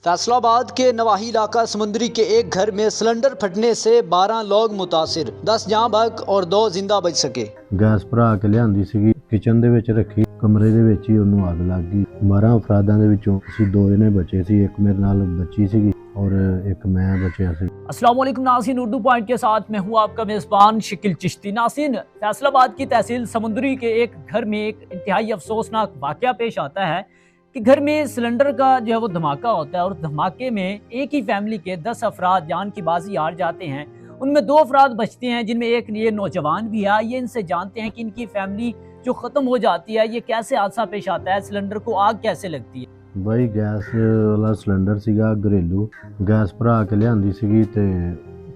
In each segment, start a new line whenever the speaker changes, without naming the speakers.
फैसलाबाद के नवाही इलाका समुंदरी के एक घर में सिलेंडर फटने से 12 लोग मुतासिर, 10 जाँ बहक और 2 जिंदा बच सके।
गैस भरा के लियांदी सीगी, किचन ਦੇ ਵਿੱਚ ਰੱਖੀ, ਕਮਰੇ ਦੇ ਵਿੱਚ ਹੀ ਉਹਨੂੰ ਅੱਗ ਲੱਗ गई। 12 ਅਫਰਾਦਾਂ ਦੇ ਵਿੱਚੋਂ ਅਸੀਂ 2 ਜਣੇ बचे सी, एक मेरे नाल बच्ची सी और एक मैं बचिया सी।
अस्सलाम वालेकुम नाज़रीन, उर्दू पॉइंट के साथ मैं हूँ आपका मेज़बान शकील चिश्ती। नाज़रीन, फैसलाबाद की तहसील समुंदरी के एक घर में एक इंतहाई अफसोसनाक वाक़या पेश आता है कि घर में सिलेंडर का जो है वो धमाका होता है और धमाके में एक ही फैमिली के 10 अफराद जान की बाजी हार जाते हैं। उनमें 2 अफराद बचते हैं जिनमें एक ये नौजवान भी है। ये इनसे जानते हैं कि इनकी फैमिली जो ख़त्म हो जाती है, ये कैसे हादसा पेश आता है, सिलेंडर को आग कैसे लगती है।
ਬਈ ਗੈਸ ਵਾਲਾ ਸਿਲੰਡਰ ਸੀਗਾ ਘਰੇਲੂ, ਗੈਸ ਭਰਾ ਕੇ ਲਿਆਂਦੀ ਸੀਗੀ ਤੇ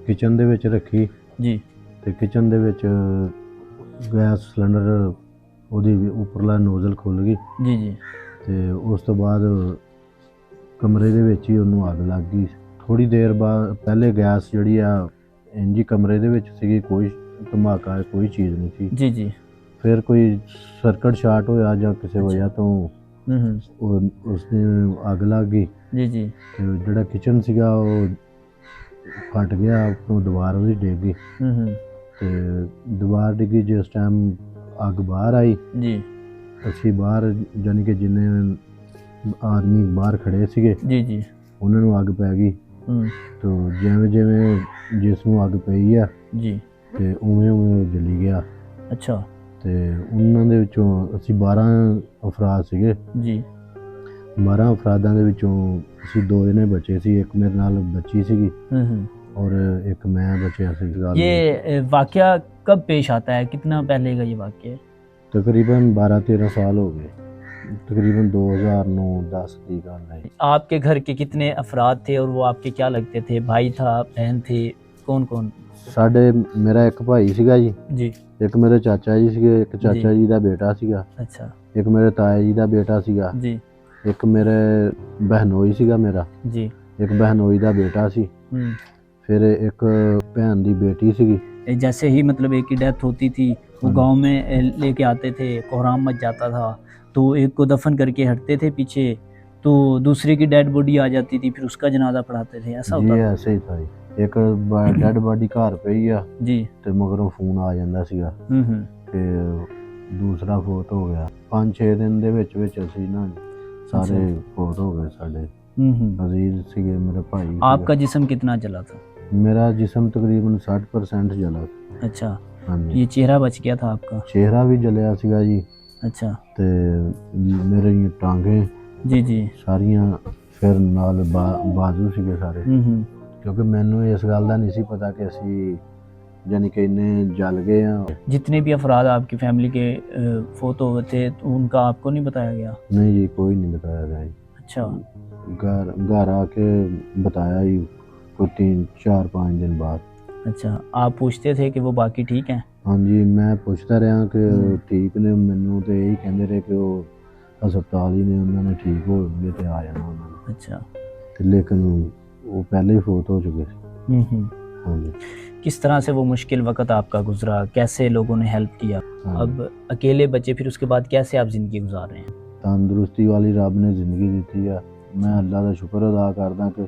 ਕਿਚਨ ਦੇ ਵਿੱਚ ਰੱਖੀ
ਜੀ।
ਤੇ ਕਿਚਨ ਦੇ ਵਿੱਚ ਗੈਸ ਸਿਲੰਡਰ ਉਹਦੀ ਉੱਪਰਲਾ ਨੋਜ਼ਲ ਖੁੱਲ ਗਈ
ਜੀ ਜੀ।
ਤੇ ਉਸ ਤੋਂ ਬਾਅਦ ਕਮਰੇ ਦੇ ਵਿੱਚ ਹੀ ਉਹਨੂੰ ਅੱਗ ਲੱਗ ਗਈ। ਥੋੜੀ ਦੇਰ ਬਾਅਦ ਪਹਿਲੇ ਗੈਸ ਜਿਹੜੀ ਆ ਇੰਜੀ ਕਮਰੇ ਦੇ ਵਿੱਚ ਸੀਗੀ, ਕੋਈ ਧਮਾਕਾ ਕੋਈ ਚੀਜ਼ ਨਹੀਂ ਸੀ
ਜੀ ਜੀ।
ਫਿਰ ਕੋਈ ਸਰਕਟ ਸ਼ਾਰਟ ਹੋਇਆ ਜਾਂ ਕਿਸੇ ਵਜ੍ਹਾ ਤੋਂ ਉਸਨੇ ਅੱਗ ਲੱਗ ਗਈ
ਜੀ ਜੀ।
ਤੇ ਜਿਹੜਾ ਕਿਚਨ ਸੀਗਾ ਉਹ ਫਟ ਗਿਆ, ਉੱਪਰੋਂ ਦੀਵਾਰ ਉਹਦੀ ਡਿੱਗ ਗਈ ਤੇ ਦੀਵਾਰ ਡਿੱਗੀ। ਜਿਸ ਟਾਈਮ ਅੱਗ ਬਾਹਰ ਆਈ
ਜੀ,
ਅਸੀਂ ਬਾਹਰ ਜਾਨੀ ਕਿ ਜਿੰਨੇ ਆਦਮੀ ਬਾਹਰ ਖੜੇ ਸੀਗੇ
ਜੀ ਜੀ,
ਉਹਨਾਂ ਨੂੰ ਅੱਗ ਪੈ ਗਈ। ਤੇ ਜਿਵੇਂ ਜਿਵੇਂ ਜਿਸ ਨੂੰ ਅੱਗ ਪਈ ਆ
ਜੀ
ਤੇ ਉਵੇਂ ਉਵੇਂ ਉਹ ਜਲੀ ਗਿਆ।
ਅੱਛਾ।
ਤੇ ਉਹਨਾਂ ਦੇ ਵਿੱਚੋਂ ਅਸੀਂ 12 ਅਫਰਾਦ ਸੀਗੇ
ਜੀ।
12 ਅਫਰਾਦਾਂ ਦੇ ਵਿੱਚੋਂ ਅਸੀਂ 2 ਜਣੇ ਬਚੇ ਸੀ, ਇੱਕ ਮੇਰੇ ਨਾਲ ਬੱਚੀ ਸੀਗੀ और एक मैं बचिया सी।
ये वाकया कब पेश आता है, कितना पहले का ये वाकया है?
तकरीबन 12-13 साल हो गए, तकरीबन 2009-10 की गल है।
आपके घर के कितने अफराद थे और वो आपके क्या लगते थे? भाई था, बहन थे, कौन कौन?
ਸਾਡੇ ਮੇਰਾ ਇੱਕ ਭਾਈ ਸੀਗਾ ਜੀ,
जी।
ਇੱਕ ਮੇਰੇ ਚਾਚਾ ਜੀ ਸੀਗੇ, ਇੱਕ ਚਾਚਾ ਜੀ ਦਾ ਬੇਟਾ ਸੀਗਾ,
अच्छा
ਇੱਕ ਮੇਰੇ ਤਾਇਆ ਜੀ ਦਾ ਬੇਟਾ ਸੀਗਾ,
जी
ਇੱਕ ਮੇਰੇ ਬਹਿਨੋਈ ਸੀਗਾ ਮੇਰਾ,
जी।
ਇੱਕ ਬਹਿਨੋਈ ਦਾ ਬੇਟਾ ਸੀ, फिर एक भैन दी बेटी सीगी।
जैसे ही मतलब एक की डेथ होती थी वो गांव में लेके आते थे, कोहराम मच जाता था तो एक को दफन करके हटते थे पीछे, तो दूसरे की डेड बॉडी आ जाती थी, फिर उसका जनाजा पढ़ाते थे, ऐसा होता था?
ऐसे ही था जी। एक डेड बॉडी घर पई आ
जी
ते मगरों फोन आ ਜਾਂਦਾ ਸੀਗਾ ਤੇ ਦੂਸਰਾ ਫੋਟ ਹੋ ਗਿਆ। 5-6 ਦਿਨ ਦੇ ਵਿੱਚ ਅਸੀਂ ਨਾ ਸਾਰੇ ਫੋਟ ਹੋ ਗਏ ਸਾਡੇ। अजीज सीगे मेरे भाई।
आपका जिस्म कितना जला था?
मेरा जिस्म तकरीबन 60% जला।
अच्छा।
हाँ जी।
ये चेहरा बच गया था आपका?
चेहरा भी जलिया सीगा जी।
अच्छा।
ते मेरे टांगे
जी जी
सारियां, फिर नाल बाजू सीगे सारे, क्योंकि मैनू इस गल दा नहीं सी पता कि असी यानी कि इन्ने जल गए हैं।
जितने भी अफराद आपकी फैमिली के फोत हुए थे तो उनका आपको नहीं बताया गया?
नहीं जी, कोई नहीं बताया गया जी।
अच्छा।
घर आके बताया ही कोई 3-4-5 दिन बाद।
अच्छा, आप पूछते थे कि वो बाकी ठीक हैं?
हाँ जी, मैं पूछता रहा कि ठीक ने, मैनू तो यही कहते रहे कि वो हस्पताल ही ने, उन्होंने ठीक हो गए तो आ जाना उन्होंने।
अच्छा।
तो लेकिन वो पहले ही फोत हो चुके थे। हाँ जी।
किस तरह से वो मुश्किल वक़्त आपका गुजरा, कैसे लोगों ने हेल्प किया?
हाँ।
अब अकेले बचे, फिर उसके बाद कैसे आप ज़िंदगी गुजार रहे हैं?
तंदुरुस्ती वाली रब ने जिंदगी दी है। मैं अल्लाह का शुक्र अदा करदा कि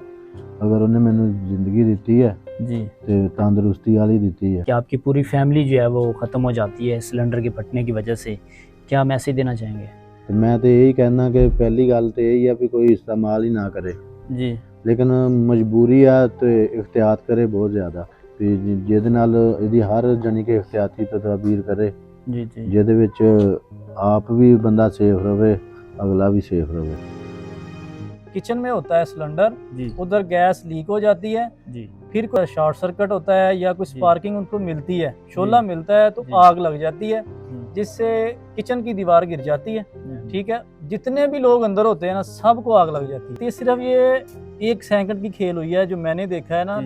अगर उन्हें मैनू जिंदगी दी है
जी
तो तंदुरुस्ती वाली दी है।
कि आपकी पूरी फैमिली जो है वो ख़त्म हो जाती है सिलेंडर के फटने की वजह से, क्या मैसेज देना चाहेंगे?
तो मैं तो यही कहना कि पहली गल तो यही है भी कोई इस्तेमाल ही ना करे जी, लेकिन मजबूरी है तो एहतियात करे बहुत ज़्यादा, जिहदे नाल इहदी हर जानी कि एहतियाती तदबीर करे
जी जी,
जिहदे विच आप भी बंदा सेफ रहे, अगला भी सेफ रहे।
किचन में होता है सिलेंडर, उधर गैस लीक हो जाती है जी, फिर कोई शॉर्ट सर्किट होता है या कुछ स्पार्किंग उनको मिलती है, शोला मिलता है तो आग लग जाती है जिससे किचन की दीवार गिर जाती है। ठीक है, जितने भी लोग अंदर होते हैं ना सबको आग लग जाती है। ये सिर्फ ये 1 सेकंड की खेल हुई है जो मैंने देखा है ना,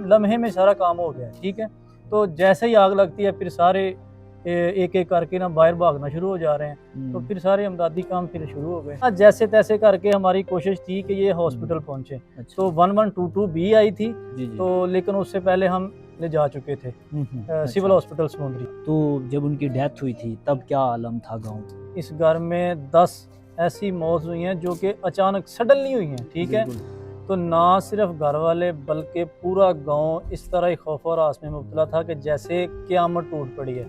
लम्हे में सारा काम हो गया। ठीक है, तो जैसे ही आग लगती है फिर सारे एक एक करके ना बाहर भागना शुरू हो जा रहे हैं, तो फिर सारे इमदादी काम फिर शुरू हो गए। जैसे तैसे करके हमारी कोशिश थी कि ये हॉस्पिटल पहुंचे। तो 1122 भी आई थी तो, लेकिन उससे पहले हम ले जा चुके थे सिविल हॉस्पिटल समुंदरी।
तो जब उनकी डेथ हुई थी तब क्या आलम था गाँव?
इस घर में 10 ऐसी मौत हुई हैं जो कि अचानक सडनली हुई हैं। ठीक है, तो ना सिर्फ घर वाले बल्कि पूरा गांव इस तरह ही खौफ और आस में मुब्तला था कि जैसे क़यामत टूट पड़ी है।